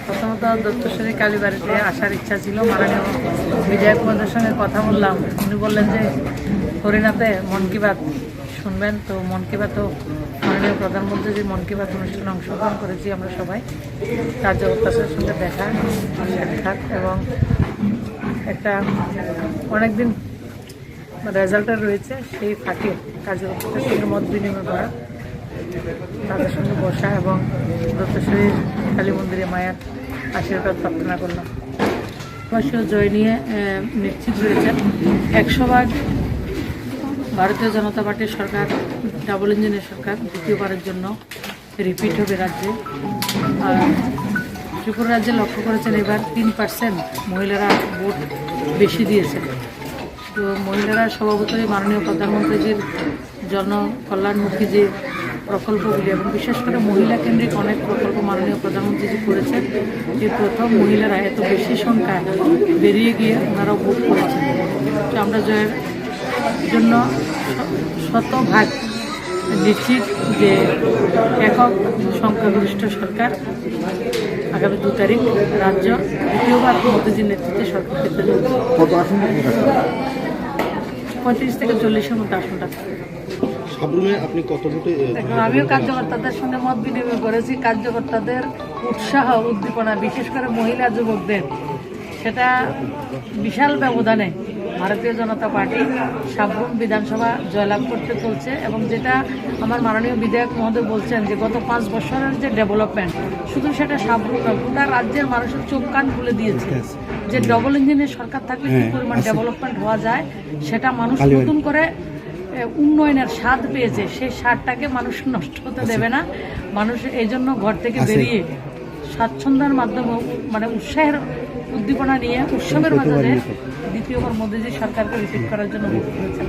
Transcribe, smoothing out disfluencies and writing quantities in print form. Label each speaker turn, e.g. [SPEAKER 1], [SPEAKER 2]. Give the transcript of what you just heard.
[SPEAKER 1] প্রথমত দত্তশ্বরী কালীবাড়িতে আসার ইচ্ছা ছিল। মাননীয় বিধায়ক মহোদয়ের সঙ্গে কথা বললাম, উনি বললেন যে হরিনাথে মন কি বাত শুনবেন। তো মন কি বাতও মাননীয় প্রধানমন্ত্রীর মন কি বাত অনুষ্ঠানে অংশগ্রহণ করেছি আমরা সবাই। কার্যকর্তাদের সঙ্গে দেখা সাক্ষাৎ এবং একটা অনেকদিন রেজাল্টার রয়েছে সেই ফাঁকে কার্যকর্তাদের সঙ্গে মত বিনিময় করা, তাদের সঙ্গে বসা এবং দত্তশ্বরী কালী মন্দিরে মায়ের আশীর্বাদ প্রার্থনা করলাম। অবশ্য জয় নিয়ে নিশ্চিত রয়েছেন 100 ভারতীয় জনতা পার্টির সরকার, ডাবল ইঞ্জিনের সরকার দ্বিতীয়বারের জন্য রিপিট হবে রাজ্যে। আর ত্রিপুরা রাজ্যে লক্ষ্য করেছেন এবার 3% মহিলারা ভোট বেশি দিয়েছেন। তো মহিলারা স্বভাবতই মাননীয় প্রধানমন্ত্রীজির জনকল্যাণমুখী যে প্রকল্পগুলি এবং বিশেষ করে মহিলা কেন্দ্রিক অনেক প্রকল্প মাননীয় প্রধানমন্ত্রীজি করেছেন, যে প্রথম মহিলারা এত বেশি সংখ্যায় বেরিয়ে গিয়ে ওনারাও ভোট করেছেন। তো আমরা জয়ের জন্য শতভাগ নিশ্চিত যে একক সংখ্যাগরিষ্ঠ সরকার আগামী 2 তারিখ রাজ্য দ্বিতীয়বার মোদীজির নেতৃত্বে সরকার পেতে যাবে। 35 থেকে 40-এর মধ্যে আসনটা।
[SPEAKER 2] আপনি কত ভোটে?
[SPEAKER 1] আমিও কার্যকর্তাদের সঙ্গে মত বিনিময় করেছি। কার্যকর্তাদের উৎসাহ উদ্দীপনা, বিশেষ করে মহিলা যুবকদের, সেটা বিশাল ব্যবধানে ভারতীয় জনতা পার্টি সাবরুম বিধানসভা জয়লাভ করতে চলছে। এবং যেটা আমার মাননীয় বিধায়ক মহোদয় বলছেন যে গত 5 বছরের যে ডেভেলপমেন্ট, শুধু সেটা সাবরুম না, গোটা রাজ্যের মানুষের চোখ কান খুলে দিয়েছে যে ডবল ইঞ্জিনের সরকার থাকলে কি পরিমাণ ডেভেলপমেন্ট হওয়া যায়, সেটা মানুষ নতুন করে উন্নয়নের স্বাদ পেয়েছে। সেই স্বাদটাকে মানুষ নষ্ট হতে দেবে না। মানুষ এই জন্য ঘর থেকে বেরিয়ে স্বাচ্ছন্দ্যের মাধ্যমে মানে উৎসাহের উদ্দীপনা নিয়ে উৎসবের মাধ্যমে দ্বিতীয়বার মোদীজি সরকারকে রিপিট করার জন্য ভোট করেছেন।